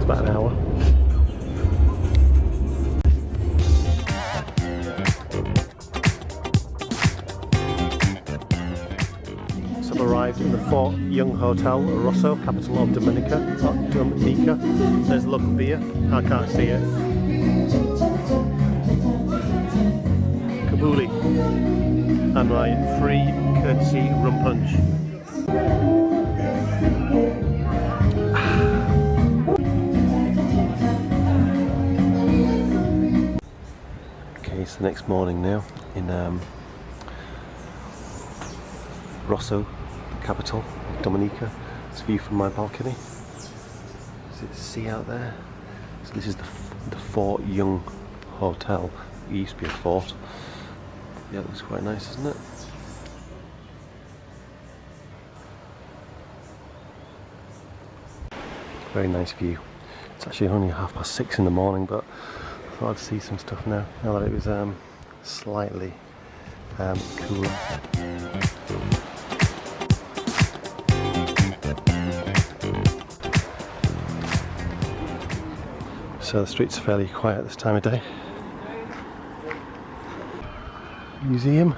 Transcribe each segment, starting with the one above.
about an hour. So I've arrived in the Fort Young Hotel, Roseau, capital of Dominica. There's the local beer. I can't see it. Kabuli. And my free courtesy rum punch. Okay, it's the next morning now in Roseau, the capital of Dominica. It's a view from my balcony. See the sea out there. So this is the Fort Young Hotel. It used to be a fort. Yeah, it looks quite nice, isn't it? Very nice view. It's actually only 6:30 in the morning, but I thought I'd see some stuff now that it was slightly cooler. So the streets are fairly quiet this time of day. Museum,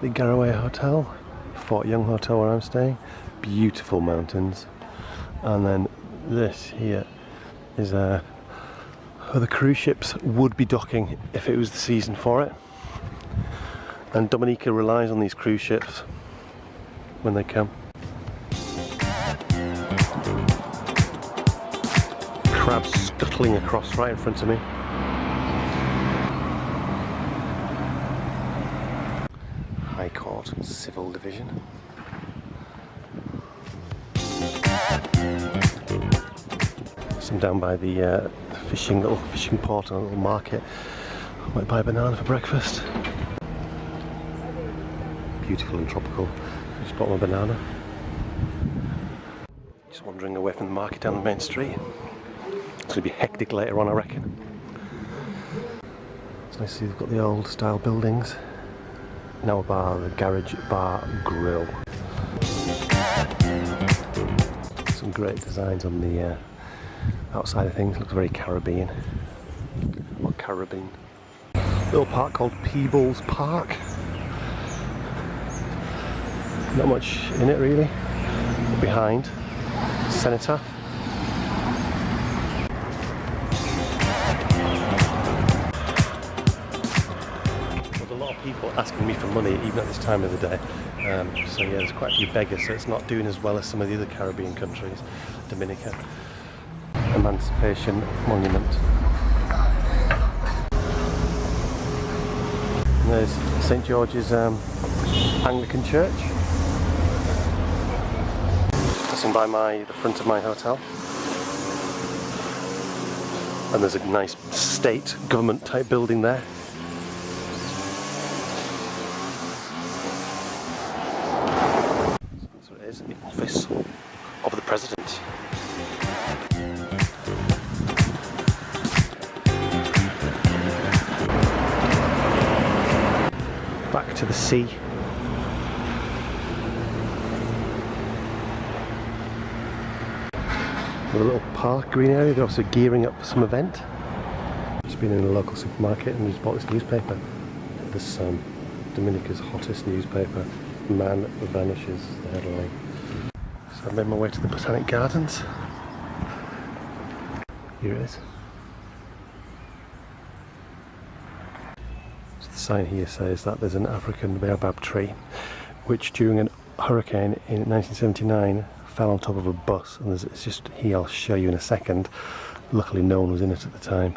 the Garaway Hotel, Fort Young Hotel where I'm staying. Beautiful mountains. And then this here is where the cruise ships would be docking if it was the season for it. And Dominica relies on these cruise ships when they come. Crabs scuttling across right in front of me. High Court Civil Division. So I'm down by the little fishing port and a little market. I might buy a banana for breakfast. Beautiful and tropical. Just bought my banana. Just wandering away from the market down the main street. It's going to be hectic later on, I reckon. It's nice to see they've got the old style buildings. Now a bar, the Garage Bar Grill. Some great designs on the outside of things. Looks very Caribbean. Or Caribbean. Little park called Peebles Park. Not much in it really. Behind, Senator. There's a lot of people asking me for money even at this time of the day. So yeah, there's quite a few beggars, so it's not doing as well as some of the other Caribbean countries. Dominican. Emancipation Monument. And there's St George's Anglican Church. Passing by the front of my hotel. And there's a nice state government type building there. That's what it is, the office of the president. Back to the sea. A little park, green area. They're also gearing up for some event. Just been in a local supermarket and just bought this newspaper. The Sun, Dominica's hottest newspaper. Man vanishes, the headline. So I made my way to the Botanic Gardens. Here it is. So the sign here says that there's an African baobab tree which during a hurricane in 1979 fell on top of a bus, and it's just here, I'll show you in a second. Luckily no one was in it at the time.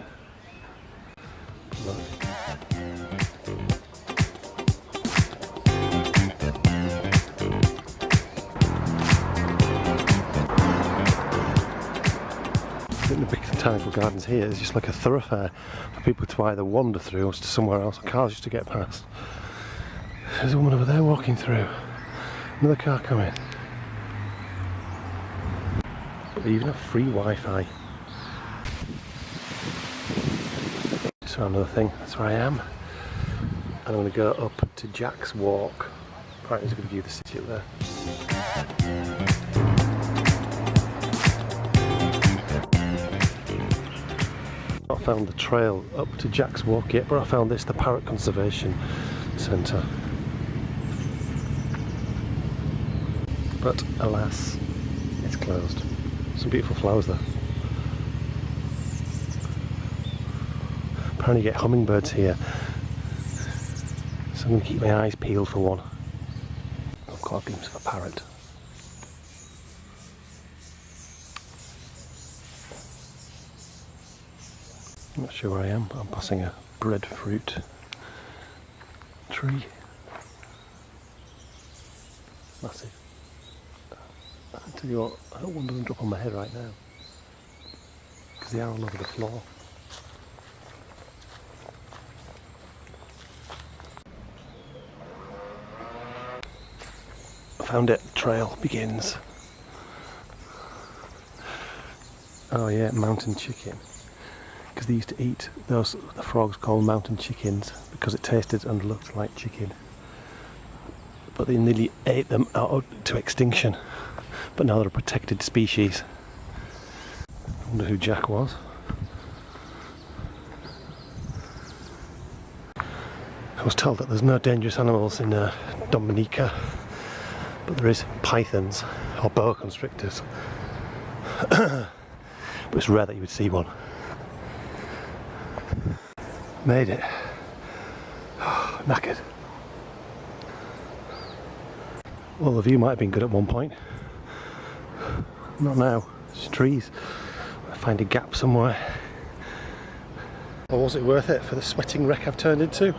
Look. I think the Botanical Gardens here is just like a thoroughfare for people to either wander through or to somewhere else, or cars just to get past. There's a woman over there walking through. Another car coming. They even have free Wi-Fi. Just found another thing. That's where I am. And I'm going to go up to Jack's Walk. Apparently there's a good view of the city up there. not found the trail up to Jack's Walk yet, but I found this, the Parrot Conservation Centre. But alas, it's closed. Some beautiful flowers there. Apparently you get hummingbirds here, so I'm going to keep my eyes peeled for one. I've got a glimpse of a parrot. I'm not sure where I am. I'm passing a breadfruit tree. Massive. I tell you what, I hope one doesn't drop on my head right now, because they are all over the floor. I found it. Trail begins. Oh yeah, mountain chicken. Because they used to eat the frogs called mountain chickens because it tasted and looked like chicken. But they nearly ate them out to extinction. But now they're a protected species. I wonder who Jack was. I was told that there's no dangerous animals in Dominica, but there is pythons or boa constrictors. But it's rare that you would see one. Made it. Knackered. Well, the view might have been good at one point. Not now. It's trees. I find a gap somewhere. Or was it worth it for the sweating wreck I've turned into?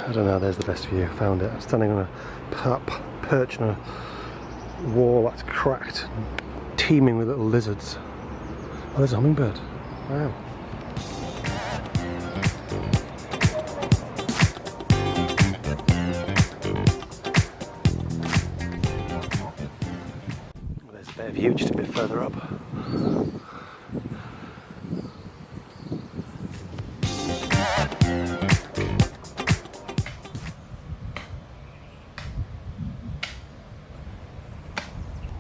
I don't know. There's the best view. Found it. I'm standing on a perch on a wall that's cracked, teeming with little lizards. Oh, there's a hummingbird. Wow. There's a better view just a bit further up.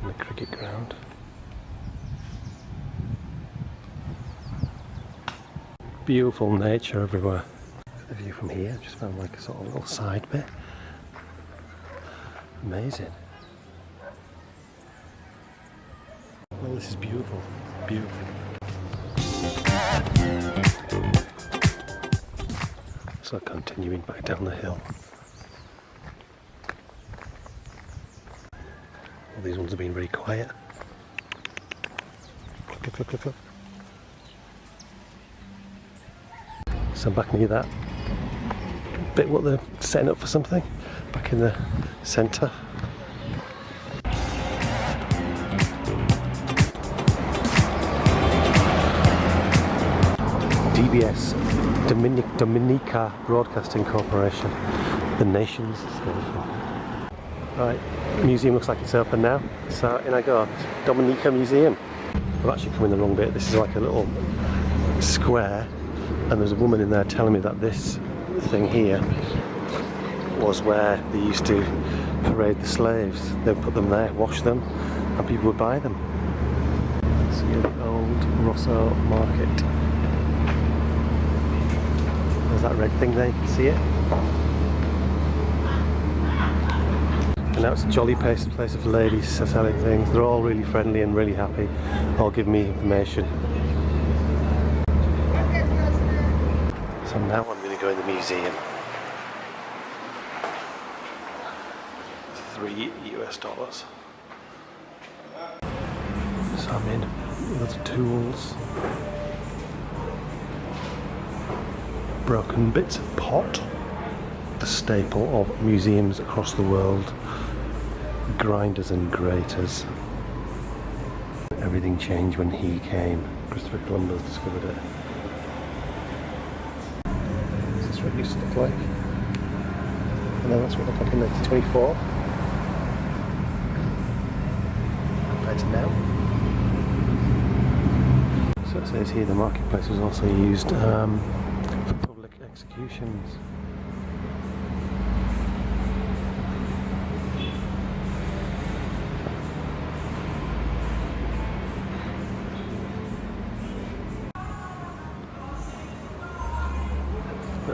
The cricket ground. Beautiful nature everywhere. The view from here, just found like a sort of little side bit. Amazing. Well, this is beautiful. Beautiful. So continuing back down the hill. Well, these ones have been very quiet. Look, look, look, look. So back near that bit what they're setting up for something, back in the centre. DBS, Dominica Broadcasting Corporation, the nation's station. Right, the museum looks like it's open now, so in I go. Dominica Museum. I've actually come in the wrong bit. This is like a little square, and there's a woman in there telling me that this thing here was where they used to parade the slaves. They'd put them there, wash them, and people would buy them. See the old Roseau market. There's that red thing there, you can see it. And now it's a jolly place of ladies selling things. They're all really friendly and really happy, all giving me information. So now I'm going to go in the museum. $3 US. So I'm in. Lots of tools. Broken bits of pot. The staple of museums across the world. Grinders and graters. Everything changed when he came. Christopher Columbus discovered it. This is what it used to look like. And then that's what it looked like in 1924. Compared to now. So it says here the marketplace was also used for public executions.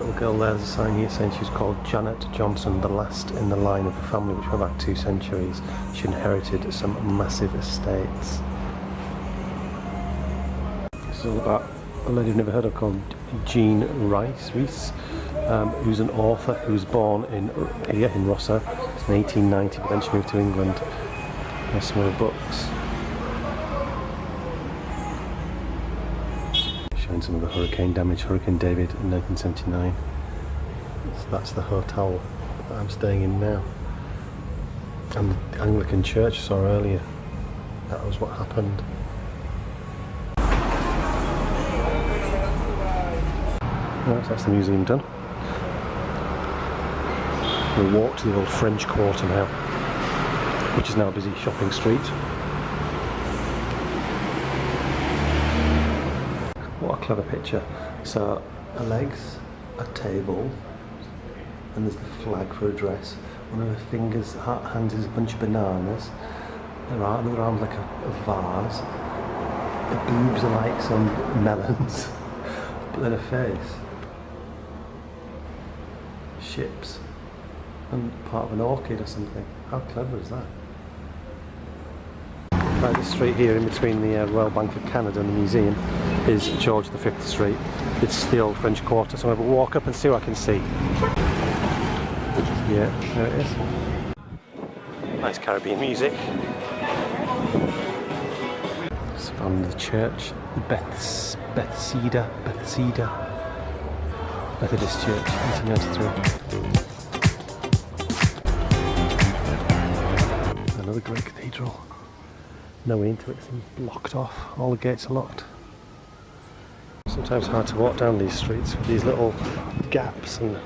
Little girl there, there's a sign here saying she was called Janet Johnson, the last in the line of a family which went back 2 centuries. She inherited some massive estates. This is all about a lady I've never heard of called Jean Rees, who's an author who was born in Roseau in 1890, but then she moved to England. There's some other books showing some of the hurricane damage, Hurricane David in 1979. So that's the hotel that I'm staying in now. And the Anglican church I saw earlier, that was what happened. Right, that's the museum done. We'll walk to the old French Quarter now, which is now a busy shopping street. What a clever picture. So, her legs, a table, and there's the flag for a dress. One of her fingers, hands is a bunch of bananas. Her other arm's like a vase. Her boobs are like some melons. But then her face, ships, and part of an orchid or something. How clever is that? Right, this street here in between the Royal Bank of Canada and the museum is George V Street. It's the old French Quarter, so I'm going to walk up and see what I can see. Yeah, there it is. Nice Caribbean music. Just found the church, the Bethesda Methodist Church, 1893. Another great cathedral. No way into it, it's blocked off. All the gates are locked. Sometimes hard to walk down these streets with these little gaps and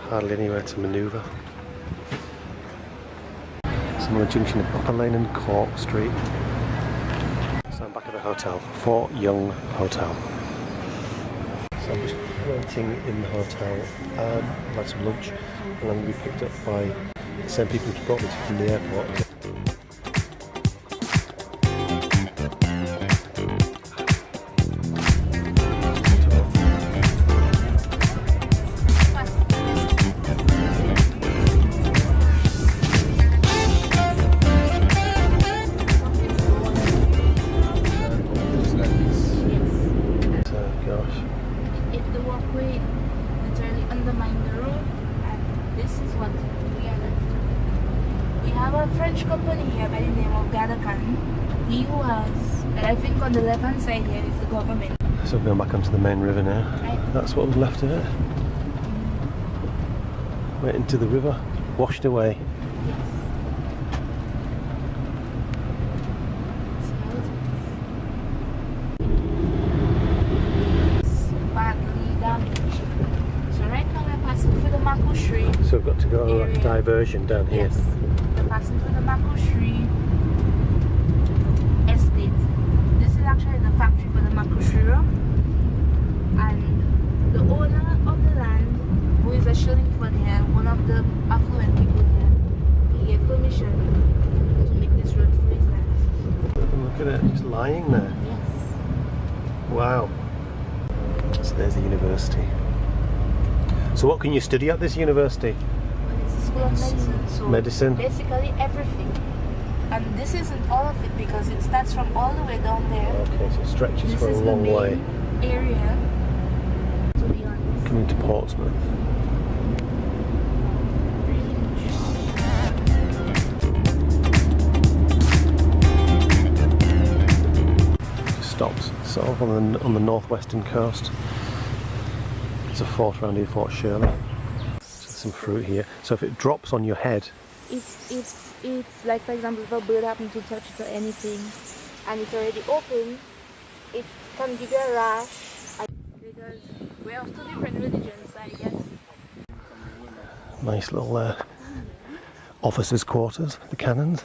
hardly anywhere to manoeuvre. It's on the junction of Upper Lane and Cork Street. So I'm back at the hotel, Fort Young Hotel. So I'm just waiting in the hotel. I've had some lunch and I'm going to be picked up by the same people who brought me from the airport. French company here by the name of Dominican. He was, and I think on the left hand side here is the government. So we're going back onto the main river now. Right. That's what was left of it. Went into the river, washed away. Yes. It's badly damaged. So right now we're passing through the Makushri. So we've got to go area. a diversion down here. Yes. Passing through the Makushri estate. This is actually the factory for the Makushri rum. And the owner of the land, who is a Shillingford here, one of the affluent people here, he gave permission to make this road for his land. Look at it, just lying there. Yes. Wow. So there's the university. So what can you study at this university? It's a school of medicine. So medicine? Basically everything. And this isn't all of it because it starts from all the way down there. Okay, so it stretches This for a is long the way. main area, to be honest. Coming to Portsmouth. Just stops sort of on the northwestern coast. There's a fort around here, Fort Shirley. Some fruit here. So if it drops on your head, It's like, for example, if a bird happens to touch it or anything and it's already open, it can give you a rash. Because we have two different religions, I guess. nice little officers' quarters, the cannons.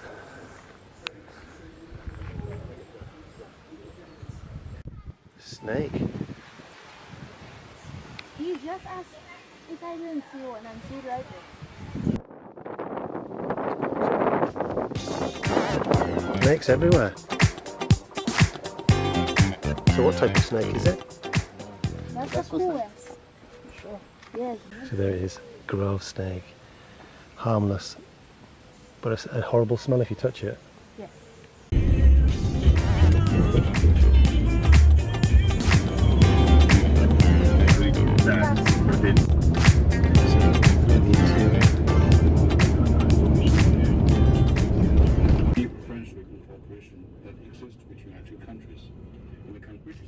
Snake. He just asked if I didn't see one and see right there. Snakes everywhere. So what type of snake is it? That's the coolest. Sure. Yes. So there it is, grove snake. Harmless, but it's a horrible smell if you touch it. Yes. Deep friendship and cooperation that exists between our two countries. And the countries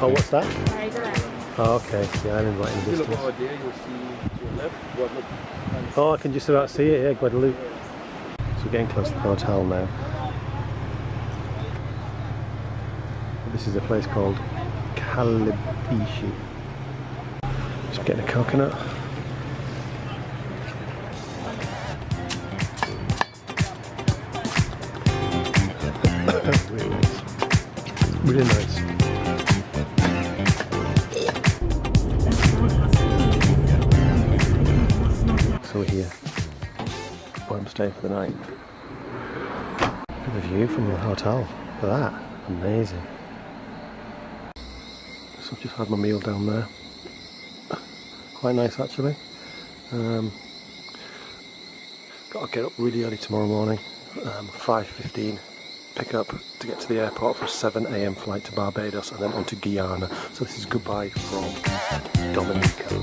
Oh, what's that? Oh, okay, the island right in the distance. there, you'll see to your left, Guadalupe. Oh, I can just about see it, yeah, Guadalupe. So we're getting close to the hotel now. This is a place called Calibishi. Just getting a coconut. Really nice. Really nice. So we're here. I'm staying for the night. Look at the view from the hotel. Look at that. Amazing. So I've just had my meal down there. Quite nice actually. Got to get up really early tomorrow morning. 5:15. Pick up to get to the airport for a 7 AM flight to Barbados and then on to Guyana. So this is goodbye from Dominica.